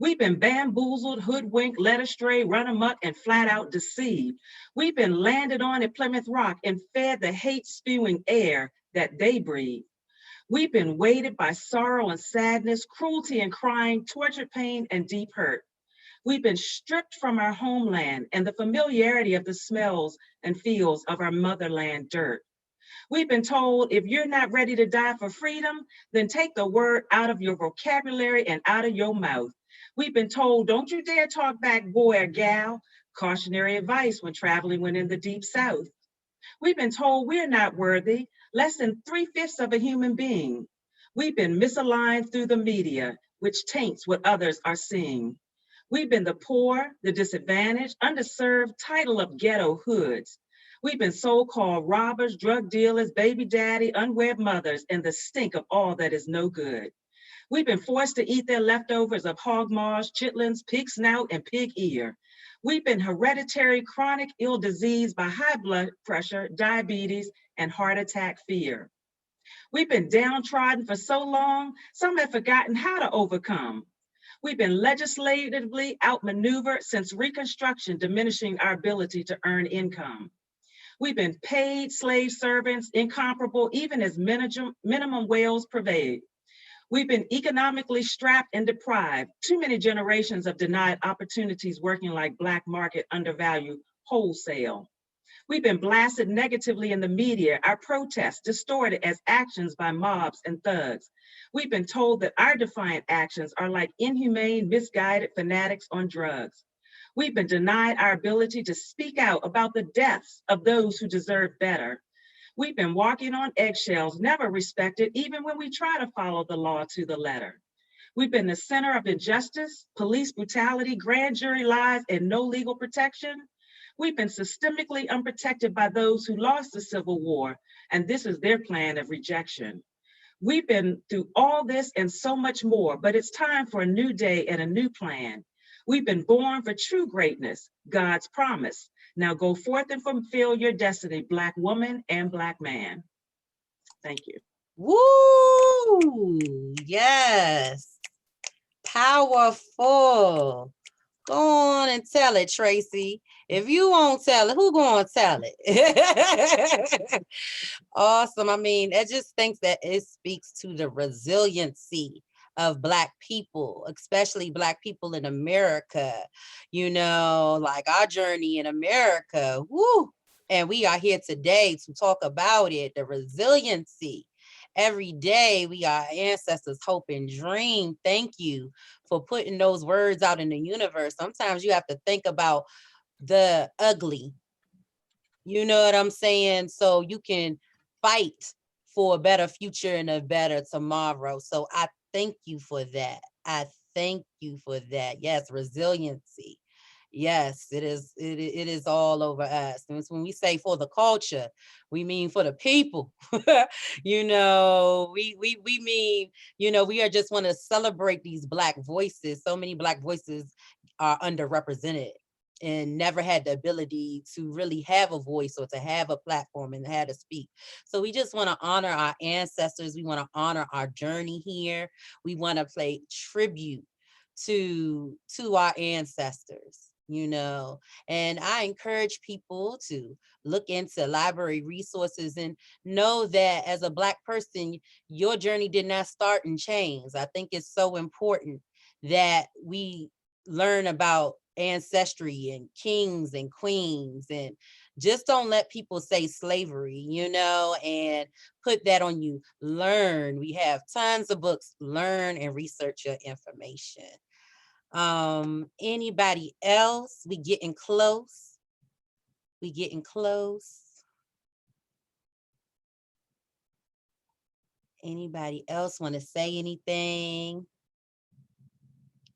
We've been bamboozled, hoodwinked, led astray, run amok, and flat out deceived. We've been landed on at Plymouth Rock and fed the hate-spewing air that they breathe. We've been weighted by sorrow and sadness, cruelty and crying, tortured pain and deep hurt. We've been stripped from our homeland and the familiarity of the smells and feels of our motherland dirt. We've been told if you're not ready to die for freedom, then take the word out of your vocabulary and out of your mouth. We've been told, don't you dare talk back, boy or gal, cautionary advice when traveling within the deep South. We've been told we're not worthy, less than 3/5 of a human being. We've been misaligned through the media, which taints what others are seeing. We've been the poor, the disadvantaged, underserved, title of ghetto hoods. We've been so-called robbers, drug dealers, baby daddy, unwed mothers, and the stink of all that is no good. We've been forced to eat their leftovers of hog maws, chitlins, pig snout, and pig ear. We've been hereditary chronic ill disease by high blood pressure, diabetes, and heart attack fear. We've been downtrodden for so long, some have forgotten how to overcome. We've been legislatively outmaneuvered since Reconstruction, diminishing our ability to earn income. We've been paid slave servants, incomparable even as minimum wage prevail. We've been economically strapped and deprived. Too many generations of denied opportunities working like black market undervalued wholesale. We've been blasted negatively in the media, our protests distorted as actions by mobs and thugs. We've been told that our defiant actions are like inhumane, misguided fanatics on drugs. We've been denied our ability to speak out about the deaths of those who deserve better. We've been walking on eggshells, never respected, even when we try to follow the law to the letter. We've been the center of injustice, police brutality, grand jury lies, and no legal protection. We've been systemically unprotected by those who lost the Civil War, and this is their plan of rejection. We've been through all this and so much more, but it's time for a new day and a new plan. We've been born for true greatness, God's promise. Now go forth and fulfill your destiny, Black woman and Black man. Thank you. Woo! Yes. Powerful. Go on and tell it, Tracye. If you won't tell it, who gonna tell it? Awesome. I mean, I just think that it speaks to the resiliency of Black people, especially Black people in America. You know, like our journey in America. Woo! And we are here today to talk about it, the resiliency. Every day we are ancestors' hope and dream. Thank you for putting those words out in the universe. Sometimes you have to think about the ugly. You know what I'm saying? So you can fight for a better future and a better tomorrow. So I thank you for that. I thank you for that. Yes, resiliency. Yes, it is. It is all over us. And when we say for the culture, we mean for the people. You know, we mean, you know, we are just want to celebrate these Black voices. So many Black voices are underrepresented never had the ability to really have a voice or to have a platform and have to speak. So we just want to honor our ancestors. We want to honor our journey here. We want to pay tribute to our ancestors, you know. And I encourage people to look into library resources and know that as a Black person, your journey did not start in chains. I think it's so important that we learn about ancestry and kings and queens, and just don't let people say slavery, you know, and put that on you. Learn. We have tons of books. Learn and research your information. Anybody else? We getting close. We getting close. Anybody else want to say anything?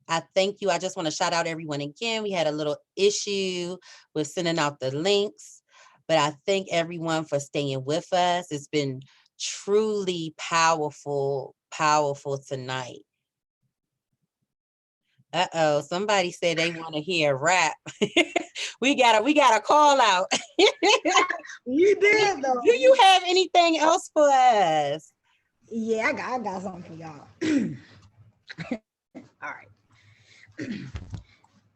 I thank you. I just want to shout out everyone again. We had a little issue with sending out the links, but I thank everyone for staying with us. It's been truly powerful, powerful tonight. Uh-oh, somebody said they want to hear rap. we got a call out. You did though. Do you have anything else for us? Yeah, I got something for y'all. All right.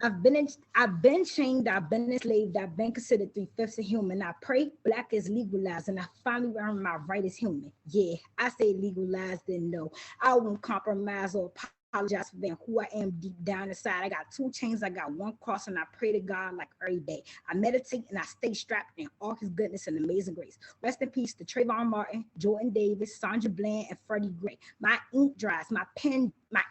I've been chained, I've been enslaved, I've been considered 3/5 of human. I pray Black is legalized, and I finally earned my right as human. Yeah, I say legalized, then no. I won't compromise or apologize for being who I am deep down inside. I got 2 chains, I got 1 cross, and I pray to God like every day. I meditate and I stay strapped in all his goodness and amazing grace. Rest in peace to Trayvon Martin, Jordan Davis, Sandra Bland, and Freddie Gray. My ink dries, my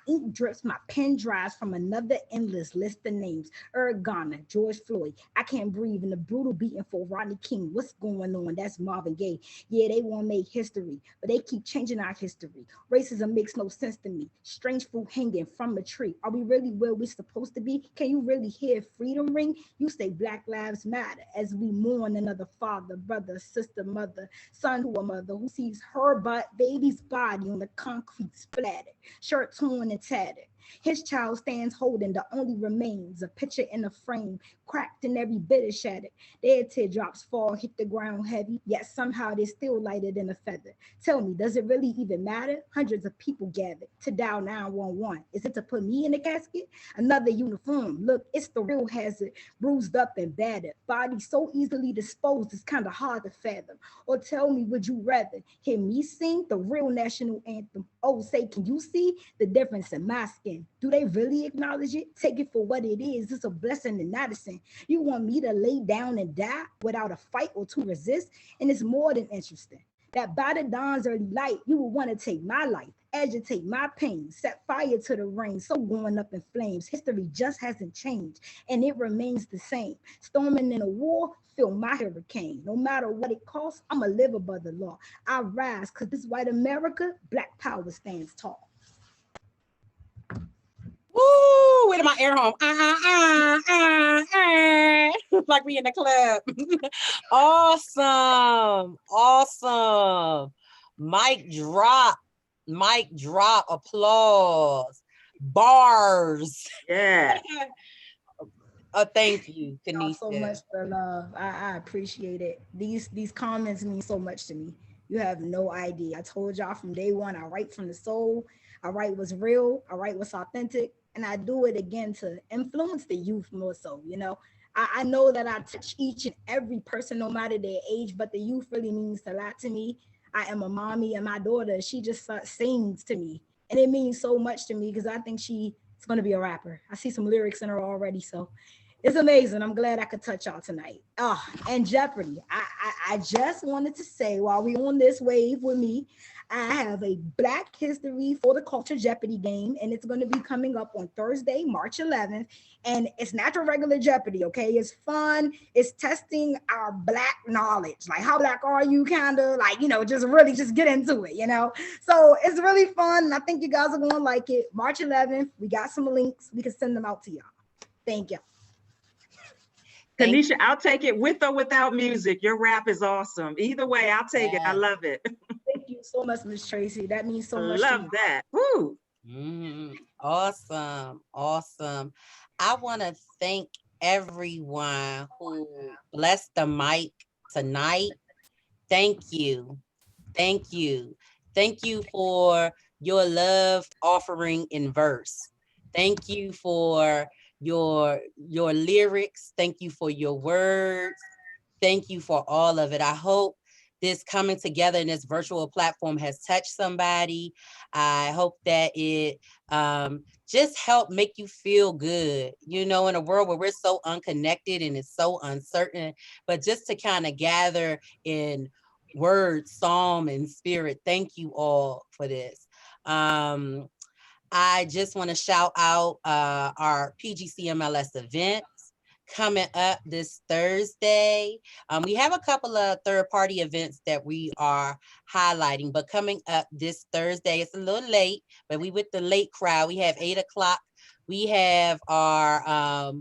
ink drips, my pen dries from another endless list of names. Eric Garner, George Floyd. I can't breathe in the brutal beating for Rodney King. What's going on? That's Marvin Gaye. Yeah, they want to make history, but they keep changing our history. Racism makes no sense to me. Strange fruit hanging from a tree. Are we really where we're supposed to be? Can you really hear freedom ring? You say Black Lives Matter as we mourn another father, brother, sister, mother, son to a mother who sees her baby's body on the concrete splattered, shirt torn and tattered. His child stands holding the only remains, a picture in a frame, cracked and every bit is shattered. Their teardrops fall, hit the ground heavy, yet somehow they're still lighter than a feather. Tell me, does it really even matter? Hundreds of people gathered to dial 911. Is it to put me in the casket? Another uniform. Look, it's the real hazard, bruised up and battered. Body so easily disposed, it's kind of hard to fathom. Or tell me, would you rather hear me sing the real national anthem? Oh, say, can you see the difference in my skin? Do they really acknowledge it? Take it for what it is. It's a blessing and not a sin. You want me to lay down and die without a fight or to resist? And it's more than interesting that by the dawn's early light, you will want to take my life, agitate my pain, set fire to the rain, so going up in flames. History just hasn't changed, and it remains the same. Storming in a war, feel my hurricane. No matter what it costs, I'ma live above the law. I rise, because this white America, Black power stands tall. Woo! Where did my air home? Like we in the club. Awesome. Awesome. Mic drop. Mic drop. Applause. Bars. Yeah. Thank you, Kaneisha. So much for love. I appreciate it. These comments mean so much to me. You have no idea. I told y'all from day one, I write from the soul. I write what's real. I write what's authentic. And I do it again to influence the youth more so, you know. I know that I touch each and every person, no matter their age, but the youth really means a lot to me. I am a mommy, and my daughter, she just sings to me. And it means so much to me because I think she's going to be a rapper. I see some lyrics in her already, so it's amazing. I'm glad I could touch y'all tonight. Oh, and Jeopardy. I just wanted to say, while we on this wave with me, I have a Black History for the Culture Jeopardy game, and it's going to be coming up on Thursday, March 11th. And it's not your regular Jeopardy, okay? It's fun. It's testing our Black knowledge. Like, how Black are you, kind of? Like, you know, just really just get into it, you know? So it's really fun, and I think you guys are going to like it. March 11th, we got some links. We can send them out to y'all. Thank you. Kaneisha, I'll take it with or without music. Your rap is awesome. Either way, I'll take it. I love it. Thank you so much, Miss Tracye. That means so much. Love that. Woo. Awesome. Awesome. I want to thank everyone who blessed the mic tonight. Thank you. Thank you. Thank you for your love offering in verse. Thank you for your lyrics. Thank you for your words. Thank you for all of it. I hope this coming together in this virtual platform has touched somebody. I hope that it just helped make you feel good, you know, in a world where we're so unconnected and it's so uncertain, but just to kind of gather in word, psalm, and spirit. Thank you all for this. I just want to shout out our PGCMLS events coming up this Thursday. We have a couple of third-party events that we are highlighting, but coming up this Thursday, it's a little late, but we with the late crowd. We have 8 o'clock. We have our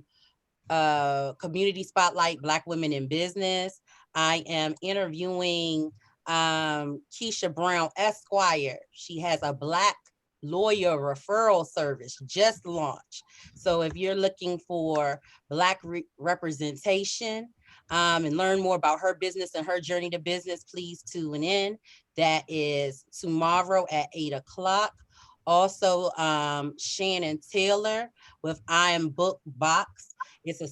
community spotlight, Black Women in Business. I am interviewing Keisha Brown Esquire. She has a Black lawyer referral service just launched. So if you're looking for Black representation and learn more about her business and her journey to business, please tune in. That is tomorrow at 8 o'clock. Also, Shannon Taylor with I Am Book Box. It's a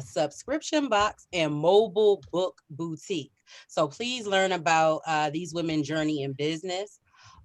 subscription box and mobile book boutique. So please learn about these women's journey in business.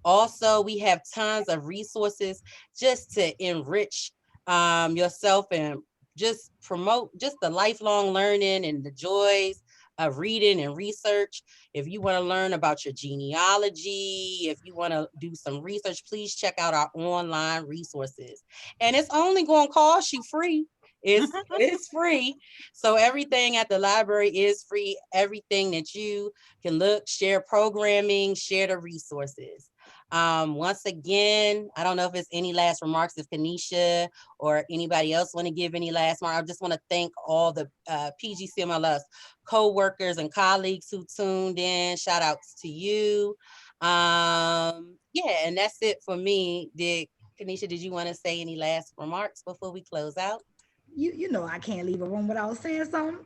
Also, we have tons of resources just to enrich yourself and just promote just the lifelong learning and the joys of reading and research. If you want to learn about your genealogy, if you want to do some research, please check out our online resources. And it's only going to cost you free. It's free. So everything at the library is free. Everything that you can look, share programming, share the resources. Once again, I don't know if it's any last remarks, if Kaneisha or anybody else want to give any last remark. I just want to thank all the PGCMLS co-workers and colleagues who tuned in. Shout outs to you. Yeah, and that's it for me. Kaneisha, did you want to say any last remarks before we close out? You know I can't leave a room without saying something.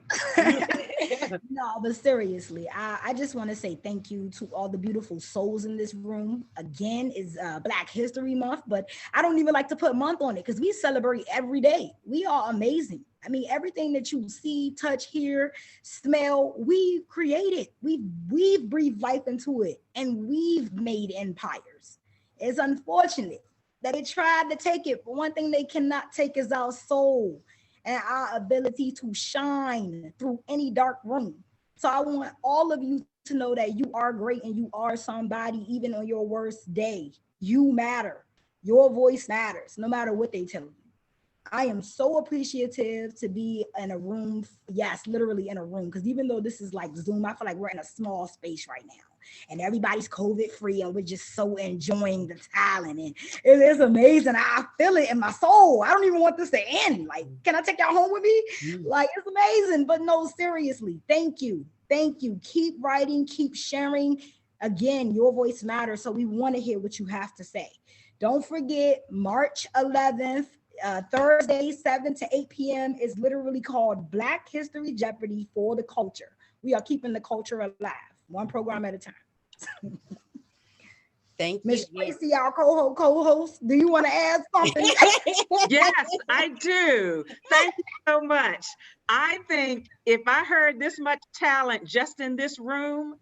No, but seriously, I just want to say thank you to all the beautiful souls in this room. Again, is Black History Month, but I don't even like to put month on it because we celebrate every day. We are amazing. I mean, everything that you see, touch, hear, smell, we created. We've breathed life into it, and we've made empires. It's unfortunate that they tried to take it, but one thing they cannot take is our soul and our ability to shine through any dark room. So I want all of you to know that you are great and you are somebody, even on your worst day. You matter. Your voice matters, no matter what they tell you. I am so appreciative to be in a room. Yes, literally in a room. Because even though this is like Zoom, I feel like we're in a small space right now. And everybody's COVID free, and we're just so enjoying the talent. And it is amazing. I feel it in my soul. I don't even want this to end. Like, can I take y'all home with me? Like, it's amazing. But no, seriously, thank you. Thank you. Keep writing, keep sharing. Again, your voice matters. So we want to hear what you have to say. Don't forget, March 11th, Thursday, 7 to 8 p.m. is literally called Black History Jeopardy for the culture. We are keeping the culture alive, one program at a time. Thank you. Ms. Tracye, our co-host, do you want to add something? Yes, I do. Thank you so much. I think if I heard this much talent just in this room,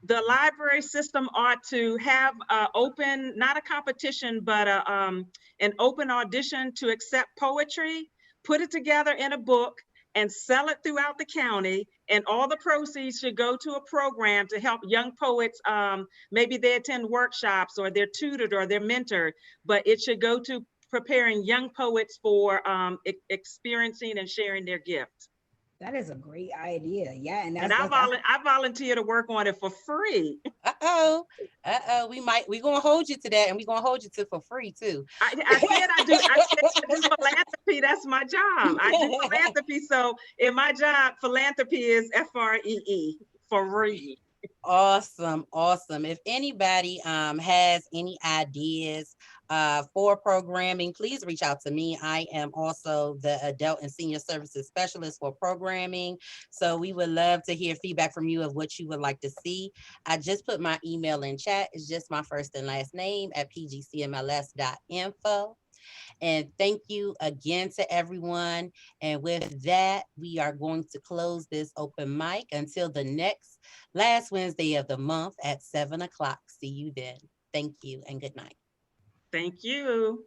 the library system ought to have open, not a competition, but an open audition to accept poetry, put it together in a book, and sell it throughout the county. And all the proceeds should go to a program to help young poets. Maybe they attend workshops or they're tutored or they're mentored, but it should go to preparing young poets for experiencing and sharing their gifts. That is a great idea. Yeah. And I volunteer to work on it for free. We're gonna hold you to that, and we're gonna hold you to for free too. I said I do philanthropy. That's my job. I do philanthropy. So in my job, philanthropy is FREE, free. Awesome. If anybody has any ideas for programming, please reach out to me. I am also the adult and senior services specialist for programming. So we would love to hear feedback from you of what you would like to see. I just put my email in chat. It's just my first and last name at pgcmls.info. And thank you again to everyone. And with that, we are going to close this open mic until the next last Wednesday of the month at 7 o'clock. See you then. Thank you and good night. Thank you.